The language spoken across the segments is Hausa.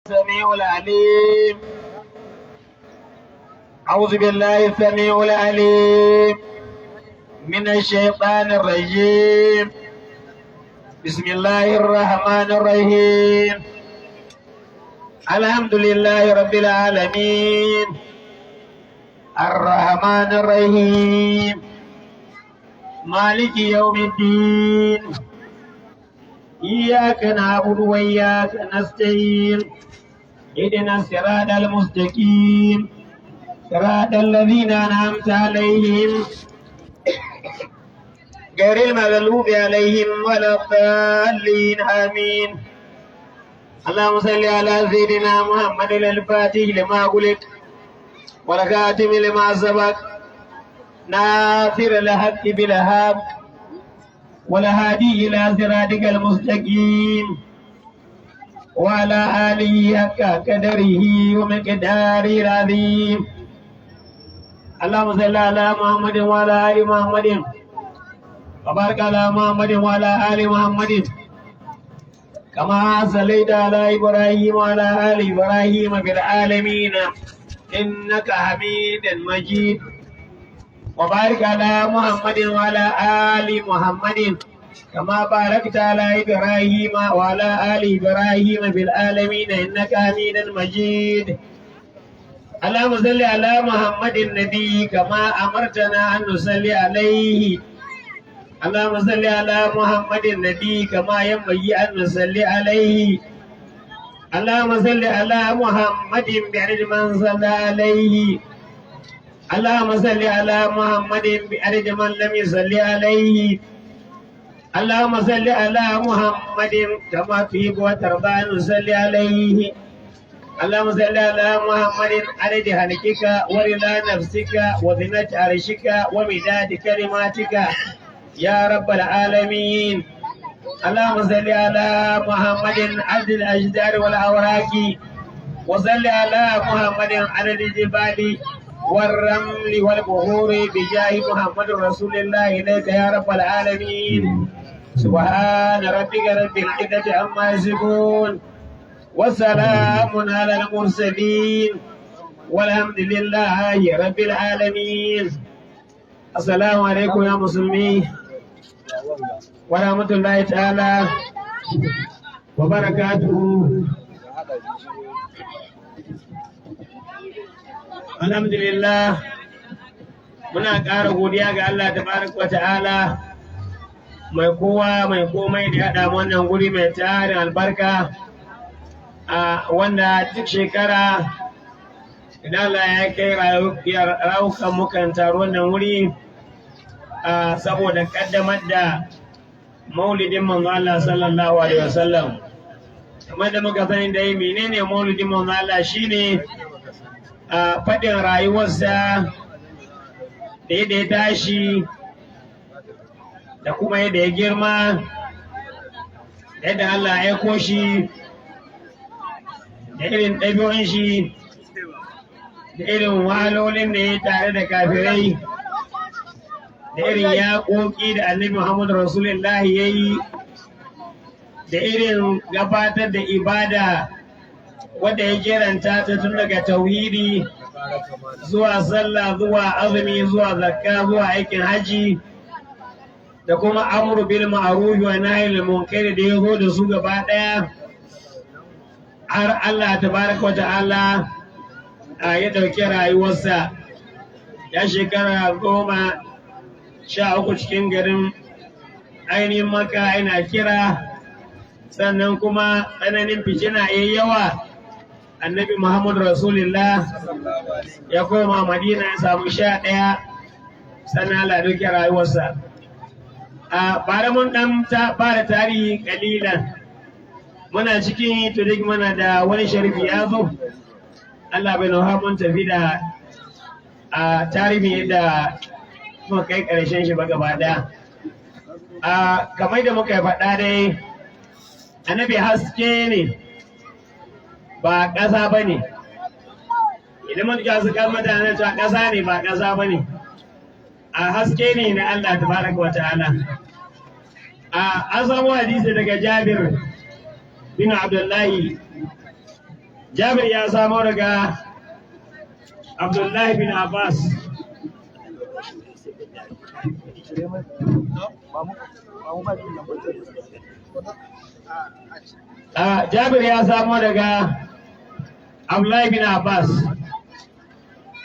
السميع العليم. أعوذ بالله السميع العليم من الشيطان الرجيم. بسم الله الرحمن الرحيم. الحمد لله رب العالمين الرحمن الرحيم مالك يوم الدين. إياك نعبد وإياك نستعين. اهدنا الصراط المستقيم صراط الذين أنعمت عليهم غير المغلوب عليهم ولا الضالين آمين. اللهم صل على سيدنا محمد الفاتح لما أغلق والخاتم لما سبق ناصر الحق بالحق والهادي إلى صراطك المستقيم وعلى آله حق قدره ومقداره العظيم. اللهم صل على محمد وعلى آل محمد وبارك على محمد وعلى آل محمد كما صليت على إبراهيم وعلى آل إبراهيم في العالمين إنك حميد مجيد. وبارك على محمد وعلى آل محمد كما باركت على إبراهيم وعلى آل إبراهيم في العالمين إنك حميد مجيد. اللهم صل على محمد النبي كما أمرتنا أن نصلي عليه. اللهم صل على محمد النبي كما ينبغي أن نصلي عليه. اللهم صل على محمد بعدد من صلى عليه. اللهم صل على محمد بعدد من لم يصلي عليه. اللهم صل على محمد كما تحب وترضى أن نصلي عليه. اللهم صل على محمد عدد خلقك ورضا نفسك وزنة عرشك ومداد كلماتك يا رب العالمين. اللهم صل على محمد عدد الأشجار والأوراق وصل على محمد عدد الجبال والرمل والبحور بجاه محمد رسول الله إليك يا رب العالمين. سبحان ربك رب العزة عما يصفون وسلام على المرسلين والحمد لله رب العالمين. السلام عليكم يا مسلمين ورحمة الله تعالى وبركاته. Alhamdulillah muna ƙara godiya ga Allah tabaraka wa ta'ala mai kowa mai komai da haɗa wannan guri mai tarin albarka wanda duk shekara idan Allah ya kai rayukan mukan taro wannan wuri saboda kaddamar da maulidin manzo Allah sallallahu alaihi wasallam. Kamar da muka sani dai menene maulidin manzo Allah shine faɗin rayuwarsa da yadda ya tashi da kuma yadda ya girma, yadda Allah ya aiko shi da irin ɗabi'un shi da irin wahalolin da ya tare da kafirai da irin yaƙoƙi da annabi Muhammadu Rasulullah ya yi da irin gabatar da ibada wadda ya jeranta ta tun daga tauhidi zuwa sallah zuwa azumi zuwa zakka zuwa aikin haji da kuma amru bil ma'ruf wa nahyil munkar da ya zo da su gaba daya har Allah tabaraka wa ta'ala ya dauki rayuwarsa ya shekara 13 cikin garin ainihin Makka ina kira, sannan kuma tsananin fitina yayi yawa. Annabi Muhammad Rasulullah ya koma Madina ya samu 11 sannan Allah dauke rayuwarsa. Bara mun dan fara tarihi kalilan muna cikin tudik mana da wani sharifi ya zo. Allah bai nuna mun tafi da tarihi da muka kai karshen shi ba gaba daya. Kamar da muka faɗa dai annabi haske ne ba ƙasa ba ne. Idan mun ga su kan mutane ta ƙasa ne ba ƙasa ba ne, a haske ne na Allah tabaraka wa ta'ala. An samu hadisi daga Jabir bin Abdullahi Jabir ya samo daga Abdullahi bin Abbas. Jabir ya samo daga Abdullahi bin Abbas.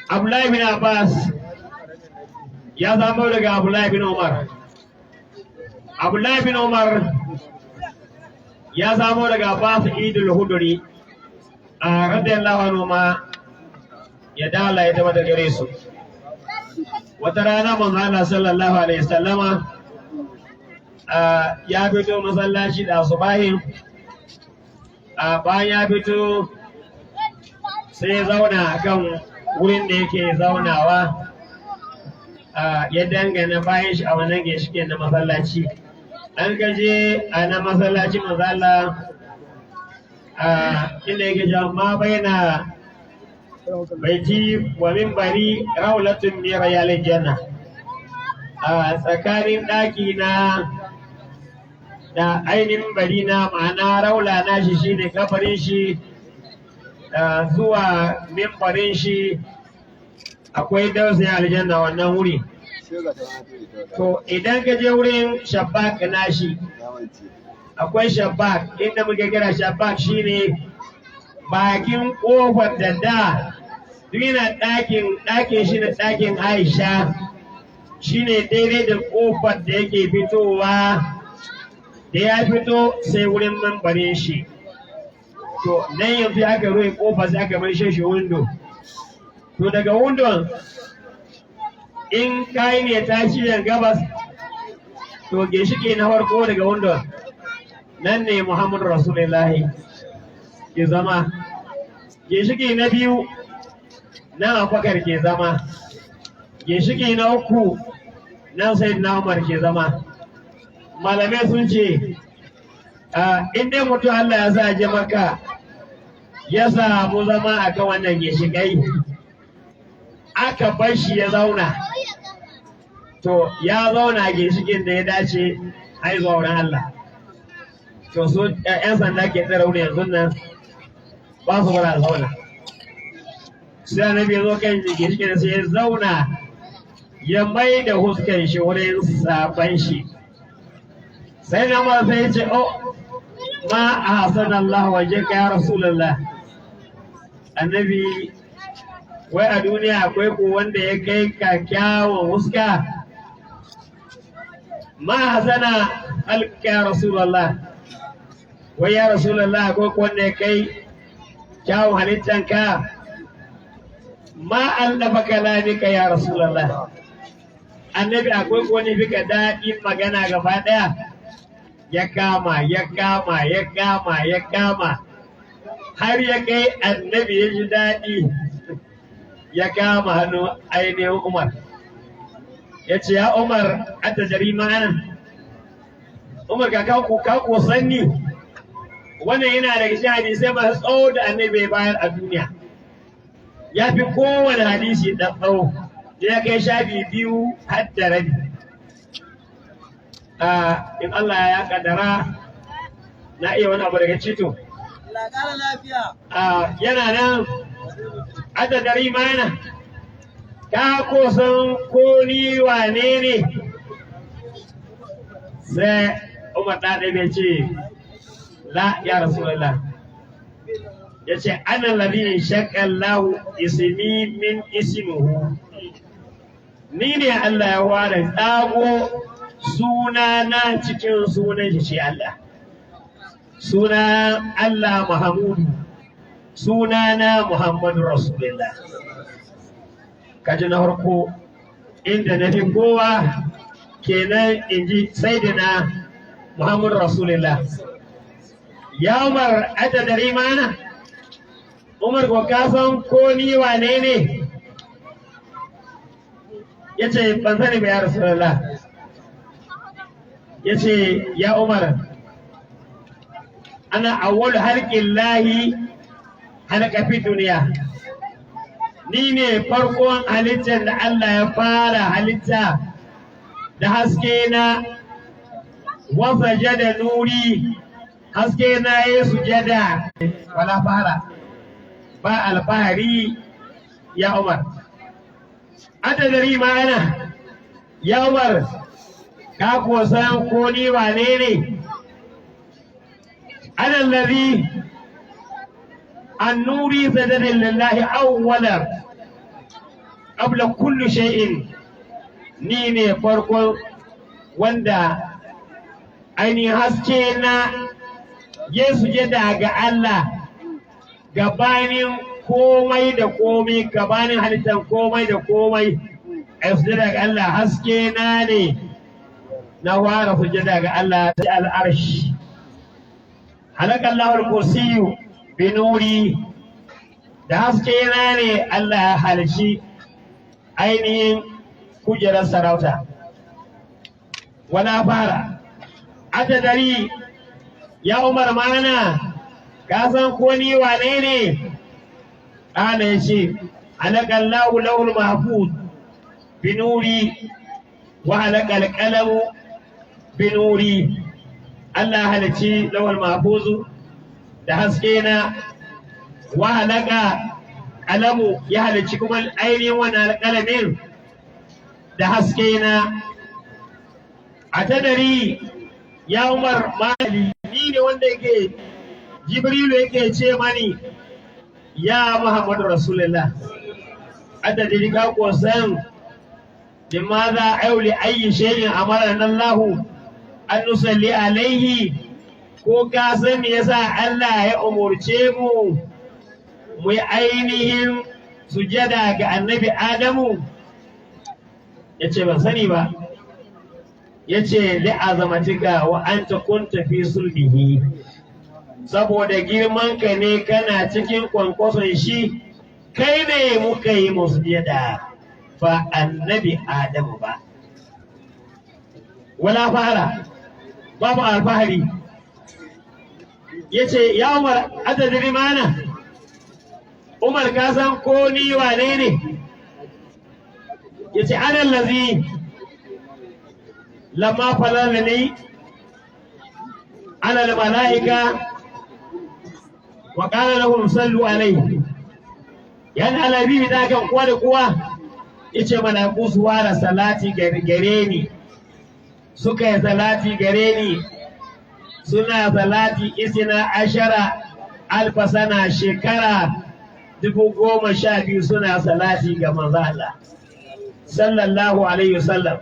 Abdullahi bin Abbas ya samo daga Abdullahi bin Umar. Abdullahi bin Umar ya samo daga Abbas Idul Huduri radiyallahu anhu ma ya dala ya zama da gare su. Wata rana manzo Allah sallallahu alaihi wasallama ya fito masallaci da subahin, bayan ya fito sai ya zauna kan wurin da yake zaunawa, ya dangana bayan shi a wannan ginshike na masallaci. An gaje a na masallaci manzo Allah inda yake jama'a baina baiti wa minbari raulatun min riyalil janna, tsakanin ɗaki na da ainihin bari na ma'ana raula na shi shine kafarin shi zuwa mimbarin shi akwai dausayin aljanna wannan wuri. To idan ka je wurin shabbak na shi akwai shabbak, inda muke kira shabbak shine bakin kofar da duk ɗakin shi da ɗakin Aisha shine daidai da kofar da yake fitowa, da ya fito sai wurin mambarin shi. To nan yanzu aka rufe kofar sai aka bar shi windo. To daga windon in kai ne tashi da gabas, to ginshiki na farko daga windon nan ne Muhammadu Rasulullahi ke zama. Ginshiki na biyu nan Abubakar ke zama. Ginshiki na uku nan Sayyidina Umar ke zama. Malamai sun ce in dai mutum Allah ya sa je Makka ya samu zama a kan wannan ginshikai, aka bar shi ya zauna, to ya zauna ginshikin da ya dace har zuwa wurin Allah. To su 'yan sanda ke tsara wurin yanzu nan ba su bara zauna. Sai annabi ya zo kan ginshikin sai ya zauna, ya mai da huskan shi wurin saban shi. Sai na ma sai ya ce, oh ma a hasan Allah waje ka ya Rasulullah. Annabi, wai a duniya akwai ko wanda ya kai ka kyawun huska? Ma hasana halka ya Rasulullah. Wai ya Rasulullah akwai ko wanda ya kai kyawun halittanka? Ma allafa kalamika ya Rasulullah. Annabi, akwai ko wanda fi ka daɗin magana gaba ɗaya? Ya kama har ya kai annabi ya ji daɗi, ya kama hannu ainihin Umar ya ce, ya Umar a tajari ma'ana, Umar ka ko sanni. Wannan yana daga cikin hadisai masu tsawo da annabi ya bayar a duniya, ya fi kowane hadisi da tsawo, da ya kai shafi 2 har da rabi. In Allah ya kaddara na iya wani abu daga cito. Yana nan ata dari mana, ka kusan ko ni wane ne? Sai Umar ɗaɗe bai ce, la ya Rasulullah. Ya ce, ana labin shakkan lahu ismi min ismuhu. Ni ne Allah ya ware tsago sunana cikin sunan shi Allah. Suna Allah Muhammadu, sunana Muhammadu Rasulullah. Kaji na farko inda na fi kowa kenan in ji Sayyidina Muhammadu Rasulullah. Ya Umar, ata dari mana? Umar ko ka san ko ni wane ne? Ya ce, ban sani ba ya Rasulullah. Ya ce, ya Umar, ana awwalu halqin lahi halqa fi duniya. Ni ne farkon halittar da Allah ya fara halitta da haske na, wa sajada nuri, haske na ya sujada wala fara. ba alfahari ya Umar. Atadari ma'ana ya Umar, ka kuwa san ko ni wane ne? Ana allazi annuri sadadin lillahi awwala qabla kulli shay'in, ni ne farkon wanda ainihin haske na ya sujada ga Allah gabanin komai da komai, gabanin halittar komai da komai. A sujada ga Allah haske na ne na fara sujada ga Allah ta al'arshi. Halaka Allahul kursiyu bi nuri, da haske na ne Allah ya halici ainihin kujerar sarauta. Wala fara atadari ya Umar mana ka san ko ni wane ne? Ana yace halaka Allahu lahul mahfuz bi nuri wa halaka al-qalamu bi nuri. Allah halici lahul mahfuz da haske na, wa halaka alamu ya halici kuma ainihin wannan alƙalamin da haske na. Atadari ya Umar mali, ni ne wanda yake Jibrilu yake ce mani ya Muhammadu Rasulullah. Atadari ka ko san limaza auli ayi shay'in amarana Allah an nusalli alaihi, ko ka san me yasa Allah ya umurce mu mu yi ainihin sujada ga annabi Adamu? Yace ban sani ba. Yace li'azamatika wa anta kunta fi sulbihi, saboda girman ka ne kana cikin kwankwason shi, kai ne muka yi musujada fa annabi Adamu ba. Wala fara babu alfahari. Yace ya Umar atadri mana, Umar ka san ko ni wane ne? Yace ana allazi lamma falalani ala al-malaika wa qala lahum sallu alayhi. Yana alabi da kan kowa da kowa, yace malaiku su wara salati gare ni, suka yi salati gare ni, suna salati isina ashara alfa sana, shekara 12,000 suna salati ga manzo Allah sallallahu alaihi wasallam.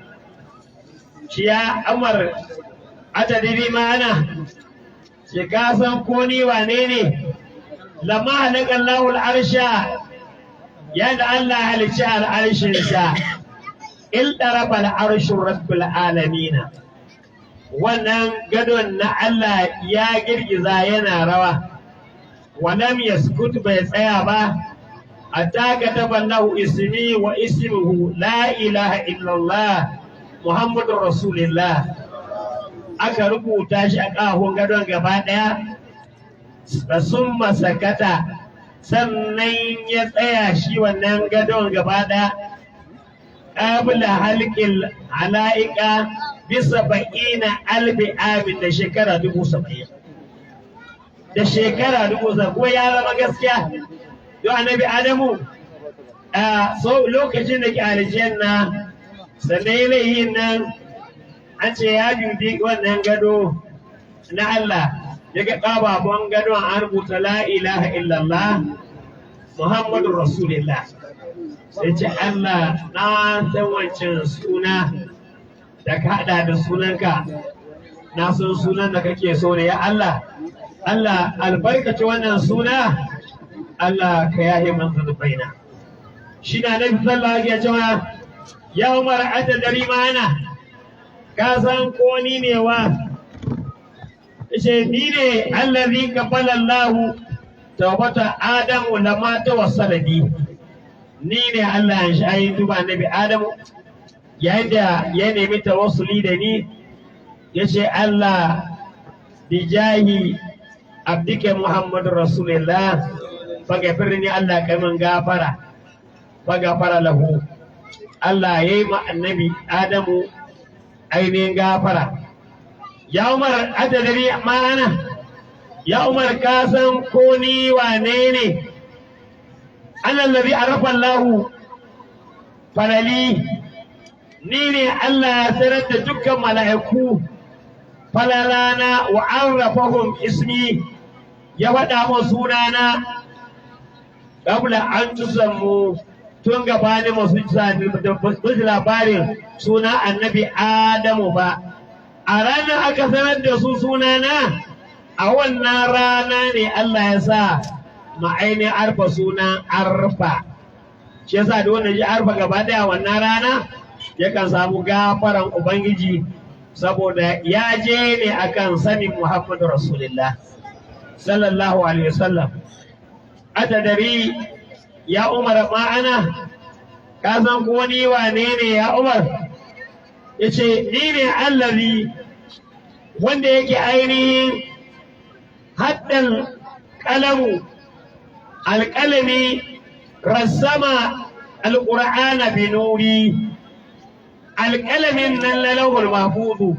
Shi ya Umar atadiri ma'ana, shi ka san ko ni wane ne? Lamma halaka Allahu al-arsha, yadda Allah halicci al-arshin sa, il daraba al-arshu rabbul alamin, wannan gadon na Allah ya girgiza yana rawa. Walam yaskut, bai tsaya ba, hatta kataba lahu ismi wa ismuhu la ilaha illallah Muhammadur Rasulullah. Aka rubuta shi a ƙahon gadon gaba ɗaya, da sun masakata, sannan ya tsaya shi wannan gadon gaba ɗaya, ƙabla halƙil hala'ika bisa ba'ina alfi amin, da shekara 70,000. Da shekara 70,000 ko ya zama gaskiya don annabi Adamu so lokacin da ke aljanna, sannan yanayin nan an ce ya judi wannan gado na Allah, daga ƙababon gadon an rubuta la ilaha illallah Muhammadu Rasulullah. Sai ce Allah, na san wancan suna da ka haɗa da sunanka, na san sunan da kake so ne ya Allah. Allah albarkaci wannan suna, Allah ka yahe man zunubaina. Shi na nabi sallallahu alaihi wasallam ya Umar atadari mana, ka san ko ni ne wa? Yace ni ne allazi qabala Allah tawbata Adamu lamma tawassala bi. Ni ne Allah ya shayi tuba annabi Adamu yayin da ya nemi tawassuli da ni, yace Allah bijahi abdika Muhammadu Rasulullah faghfirni, Allah kai man gafara, faghfara lahu. Allah yayi ma annabi Adamu ainihin gafara. Ya Umar atadari ma'ana, ya Umar ka san ko ni wane ne? allazi arafa Allahu falali ni ne Allah ya sanar da dukkan mala'iku falalana wa arrafahum ismi ya faɗa mu sunana qabla an tusammu tun gabanin masu labarin suna annabi Adamu ba a ranar aka sanar da su sunana a wannan rana ne Allah ya sa ma'aini arfa sunan arfa shi yasa da wanda ji arfa gaba daya wannan rana yakan samu gafaran ubangiji saboda ya je ne akan sanin Muhammadu Rasulullah sallallahu alaihi wasallam atadari ya Umar ma'ana ka san ko ni wane ne ya Umar yace ni ne allazi wanda yake ainihin haddan kalamu alƙalami rassama alƙur'ana bi nuri alƙalamin nan na lauhul mahfuzu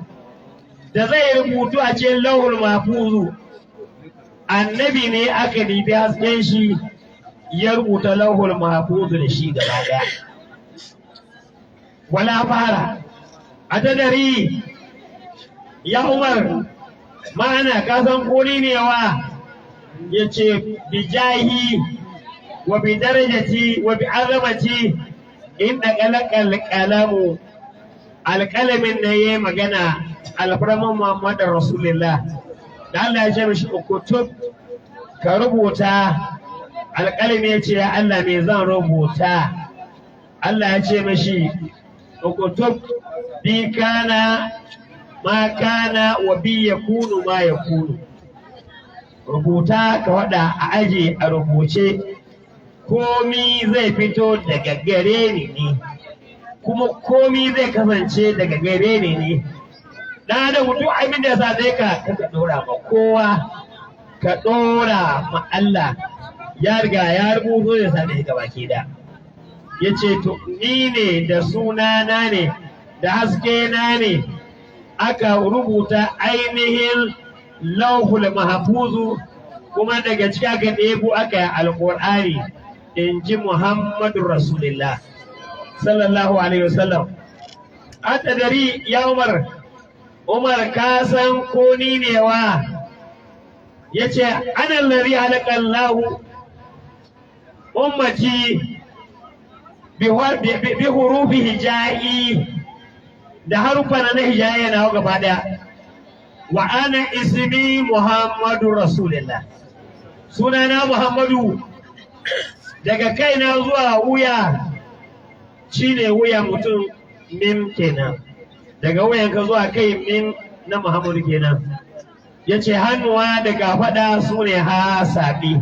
da zai rubutu a cikin lauhul mahfuzu annabi ne aka dibi hasken shi ya rubuta lauhul mahfuzu da shi gaba daya wala fara a tadari ya Umar ma'ana ka san koni ne wa yace bijahi wa bi darajati wa bi azamati in dakalakal kalamu alƙalamin da yayi magana alfarman Muhammadu Rasulullah da Allah ya ce mishi ukutub ka rubuta alƙalami ya ce ya Allah me zan rubuta Allah ya ce mishi ukutub bi kana ma kana wa bi yakunu ma yakunu rubuta ka wada a aje a rubuce komi zai fito daga gare ni ne kuma komi zai kasance daga gare ni ne da mutum abin da sa zai ka dora ma kowa ka dora ma Allah ya riga ya rubuto da sa da gaba ke da yace to ni ne da sunana ne da haske na ne aka rubuta ainihin lauhul mahfuzu kuma daga ciki aka ɗebo aka yi alƙur'ani in ji Muhammadu Rasulullah sallallahu alaihi wasallam a tadari ya Umar ka san ko ni ne wa yace ana lari halakallahu ummati bi hurufi hijai da harufa na hijaya na gaba daya wa ana ismi Muhammadu Rasulullah sunana Muhammadu daga kaina zuwa wuya shine wuya mutum min kenan daga wuyanka zuwa kai min na Muhammadu kenan yace hannuwa daga fada sune ha sabi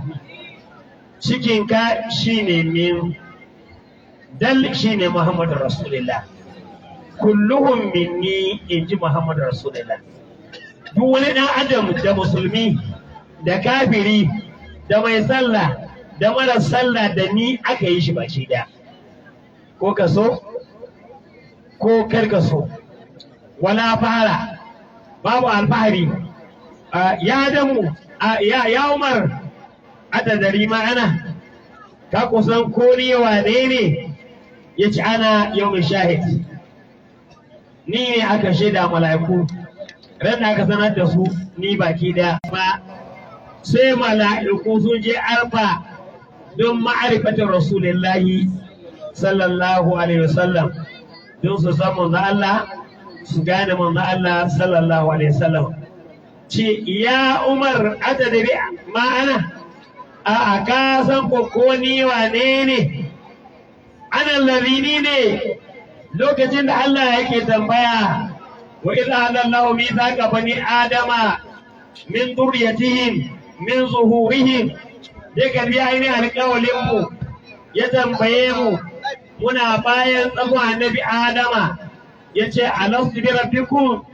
cikinka shine min dal shine Muhammadu Rasulullah kulluhum minni inji Muhammadu Rasulullah duk wani dan adam da musulmi da kafiri da mai sallah da mara sallah da ni aka yi shi baki da ko ka so ko kar ka so wala fara babu alfahari ya damu ya Umar atadari ma'ana ka kusan ko ni wane ne yace ana yawmin shahid ni ne aka shaida mala'iku ran da aka sanar da su ni baki da ba sai mala'iku sun je arfa don ma'arifatin rasulullahi sallallahu alaihi wasallam don su san manzo Allah su gane manzo Allah sallallahu alaihi wasallam ce ya Umar atadri ma'ana a ka san ko ni wane ne ana ladini ne lokacin da Allah yake tambaya wa idza Allahu mithaqa bani adama min dhurriyyatihim min zuhurihim daga bi ainihin alƙawalin mu ya tambaye mu muna bayan tsakon annabi Adama yace alastu bi rabbikum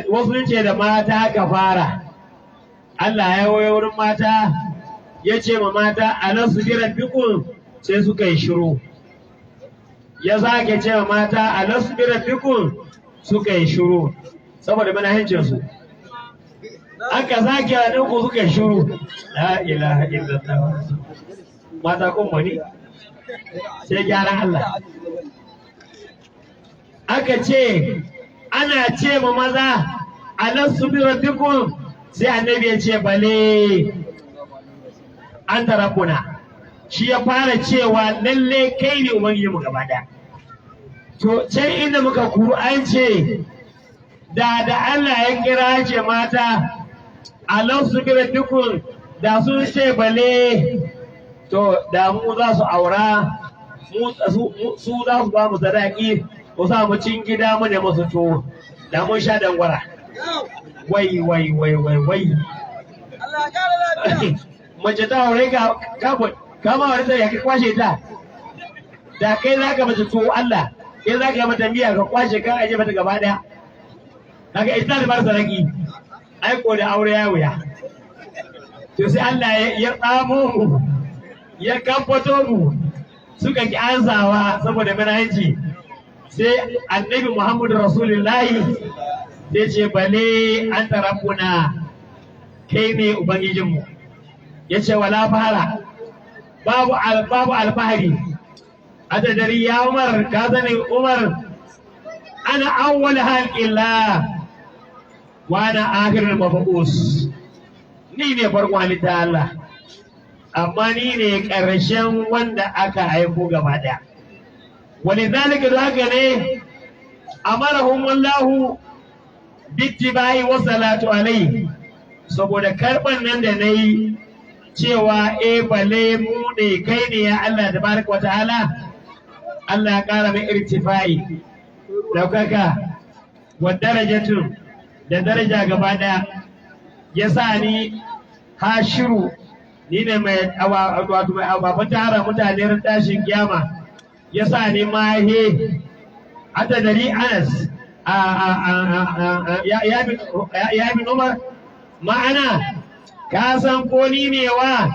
wasu ce da mata ka fara Allah ya wayo wurin mata yace ma mata alastu bi rabbikum sai suka yi shiru ya zage ce ma mata alastu bi rabbikum suka yi shiru saboda manhancin su aka sake a ɗauko suka shuru la ilaha illallah mata kun wani sai gyaran Allah aka ce ana ce ma maza alastu bi rabbikum sai annabi ya ce bale an tarakuna shi ya fara cewa lalle kai ne ubangiji mu gaba da to can inda muka kuru an ce da Allah ya kira ce mata alastu bi rabbikum da sun ce bale to da mu za su aura su za su ba mu sadaki ko sa mu cin gida mu ne musu to da mun sha dangwara wai mace ta aure ka kama wani sai ka kwashe ta da kai za ka mace to Allah kai za ka yi mata miya ka kwashe kan aje mata gaba daya kaga ita da bar sadaki ai ko da aure ya wuya to sai Allah ya tsamo mu ya kamfato mu suka ki ansawa saboda manahanci sai annabi Muhammadu Rasulullahi sai ce bale an tarafuna kai ne ubangijinmu ya ce wala fara babu alfahari a dari ya Umar ka zane Umar ana awwal halqillah wa ana akhirul mab'us ni ne farkon halitta Allah amma ni ne ƙarshen wanda aka aiko gaba ɗaya. Walidhalika da haka ne amarahumullahu bittibai wa salatu alaihi saboda karban nan da nayi cewa bale mu ne kai ne ya Allah tabaraka wa ta'ala Allah ya ƙara mai irtifai daukaka wa darajatun da daraja gaba ɗaya yasa ni hashiru ni ne mai wato mai ababen tara mutane ran tashin kiyama ya sa ni mahe hata dari Anas ya bin Umar ma'ana ka san ko ni ne wa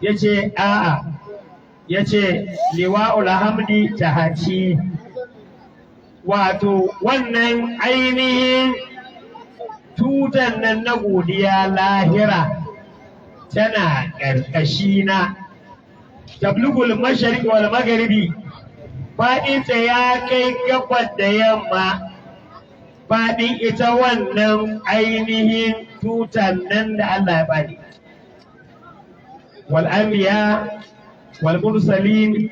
ya ce a'a ya ce liwa'ul hamdi tahaci wato wannan ainihin tutan nan na godiya lahira tana ƙarƙashina tablugul mashariq wal magharibi faɗinta ya kai gabar da yamma faɗin ita wannan ainihin tutan nan da Allah ya bani wal anbiya wal mursalin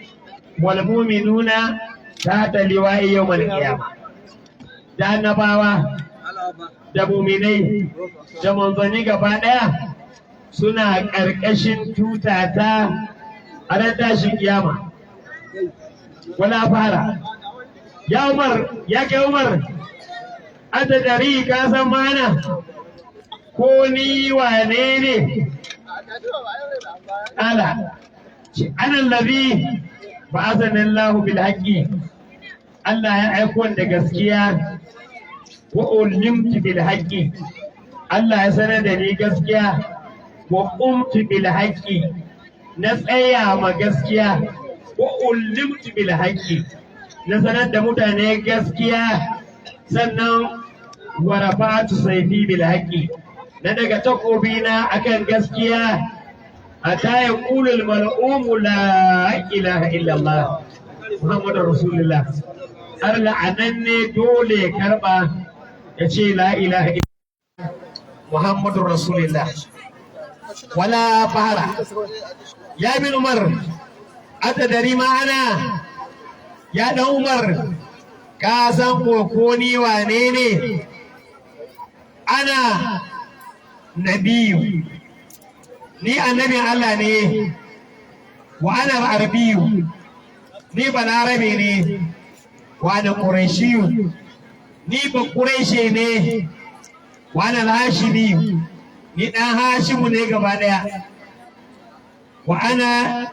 wal mu'minuna tahta liwa'i yawmal qiyamah da annabawa da mu'minai da manzanni gaba ɗaya suna ƙarƙashin tutata a ran tashin kiyama wala fara ya Umar ya kai Umar anta dari ka san mana ko ni wane ne ala ana allazi ba'athana Allahu bil haqqi Allah ya aiko da gaskiya wa ulimtu bil haqqi Allah ya sanar da ni gaskiya wa qumtu bil haqqi na tsaya ma gaskiya wa ulimtu bil haqqi na sanar da mutane gaskiya sannan wa rafa'tu sayfi bil haqqi na daga takobi na akan gaskiya hatta yaqulu al mal'um la ilaha illa Allah Muhammadur Rasulullah har la'ananne dole karba yace la ilaha illa Muhammadur Rasulullah wala fara ya bin Umar ata dari ma'ana ya dan Umar ka san ko ni wane ne ana nabiyu ni annabin Allah ne wa ana arabiyu ni balarabe ne wa ana quraishiyu ni ba quraishi ne wa ana hashimi ni dan Hashimu ne gaba daya wa ana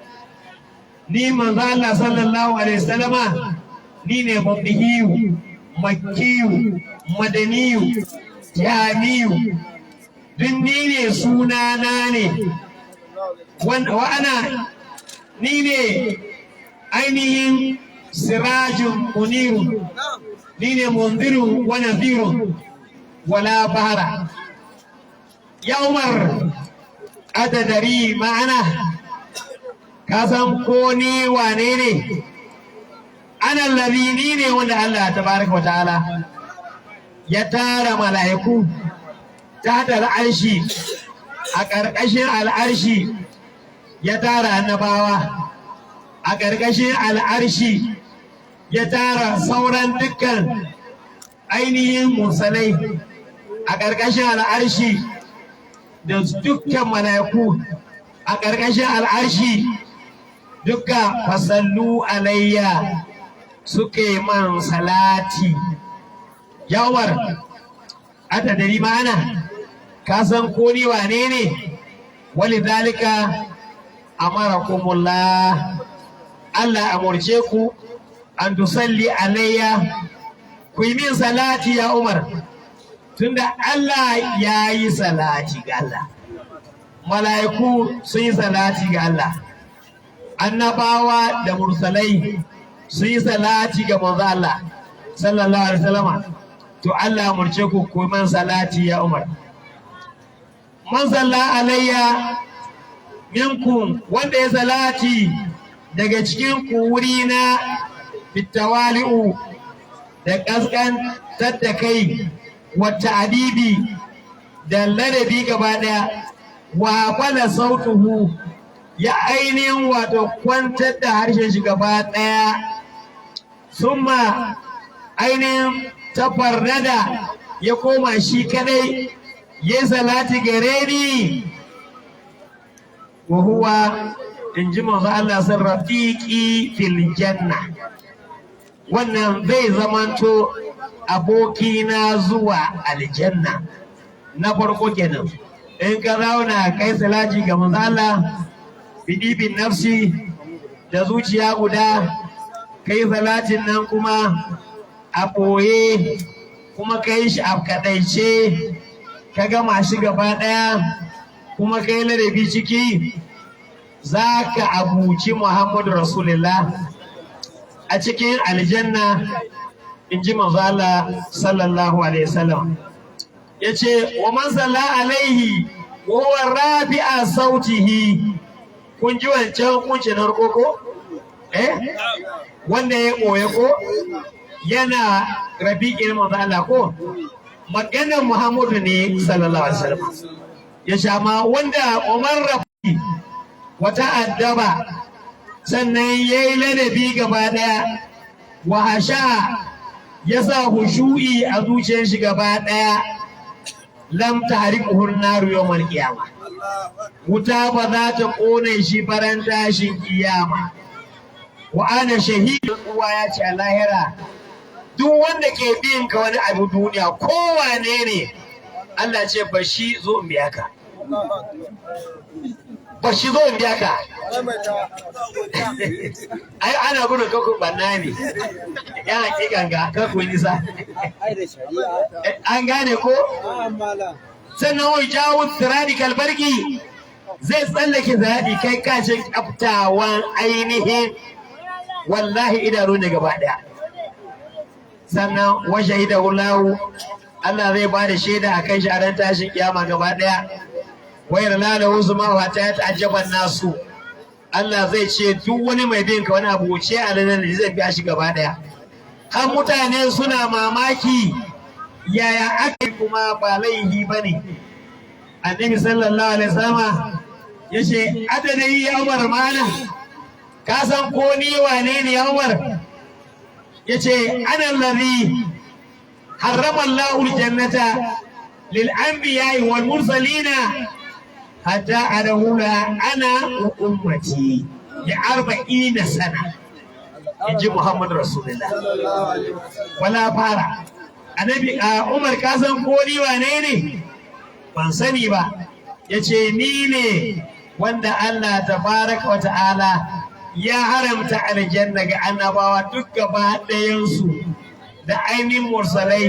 ni manzo Allah sallallahu alaihi wasallama ni ne mabdiyu makkiyu madaniyu jamiyu duk ni ne sunana ne wa ana ni ne ainihin sirajun muniru ni ne mundiru wa nadhiru wala bahara ya Umar atadari ma'ana ka san ko ni wane ne ana ni ne wanda Allah tabaraka wa ta'ala ya tara mala'iku ta al'arshi a ƙarƙashin al'arshi ya tara annabawa a ƙarƙashin al'arshi ya tara sauran dukkan ainihin mursalai a ƙarƙashin al'arshi da dukkan mala'iku a ƙarƙashin al'arshi duka fasallu alayya suke man salati yawar atadari ma'ana ka san ko ni wane ne walidhalika amarakumullah Allah amurce ku an tusalli alayya ku yi min salati ya Umar tunda Allah ya yi salati ga Allah mala'iku sun yi salati ga Allah annabawa da mursalai sun yi salati ga manzo Allah sallallahu alaihi wasallam to Allah amurce ku ku man salati ya Umar man salla alayya minkum wanda ya salati daga cikin ku wuri na bitawali'u da kaskan tattakai wata adibi da ladabi gaba daya wa fala sautuhu ya ainihin wato kwantar da harshen shi gaba daya summa ainihin tafarrada ya koma shi kadai ya salati gare ni wa huwa in ji manzo Allah sun rafiqi fil janna wannan zai zamanto abokina zuwa aljanna na farko kenan in ka zauna kai salati ga manzo Allah bidibin nafsi da zuciya guda kai salatin nan kuma a ɓoye kuma kai shi a kaɗaice ka gama shi gaba ɗaya kuma kai ladabi ciki za ka abuci Muhammadu Rasulullah a cikin aljanna in ji manzo Allah sallallahu alaihi wasallam yace wa man salla alaihi wa huwa rafi'a sautihi kun ji wancan kunce na ko wanda ya ɓoye ko yana rafiqin manzo Allah ko maganar Muhammadu ne sallallahu alaihi wasallam ya shama wanda Umar rafi wata addaba sannan yayi ladabi gaba daya wa hasha ya sa hushu'i a zuciyar shi gaba daya lam tahriquhu an-nar yawmal qiyamah wuta ba za ta kone shi faran tashin kiyama wa ana shahidun uwa ya ce a lahira duk wanda ke bin ka wani abu duniya kowane ne Allah ce ba shi zo in biya ka ba shi zo in biya ka ai ana gudun kakun banna ne ya hakikan ga kakun nisa an gane ko sannan wai jawo tsirani kalbarki zai tsallake zaɗi kai kashin kaftawan ainihin wallahi idanu ne gaba ɗaya sannan wa shahidahu Allah Allah zai ba da shaida akan shi a ran tashin kiyama gaba daya wayar lalahu zuma wa ta ta'ajjaban nasu Allah zai ce duk wani mai bin ka wani abu ce a nan da zai biya shi gaba daya har mutane suna mamaki yaya aka kuma ba laihi bane annabi sallallahu alaihi wasallam yace adadai ya Umar mana ka san ko ni wane ne ya Umar yace ana allazi harrama Allahu aljannata lil anbiya'i wal mursalina hatta adahula ana wa ummati li 40 sana inji Muhammad Rasulullah wala fara annabi Umar ka san ko ni wane ne ban sani ba yace ni ne wanda Allah tabaraka wa ta'ala ya haramta aljanna ga annabawa duk gaba ɗayansu da ainihin mursalai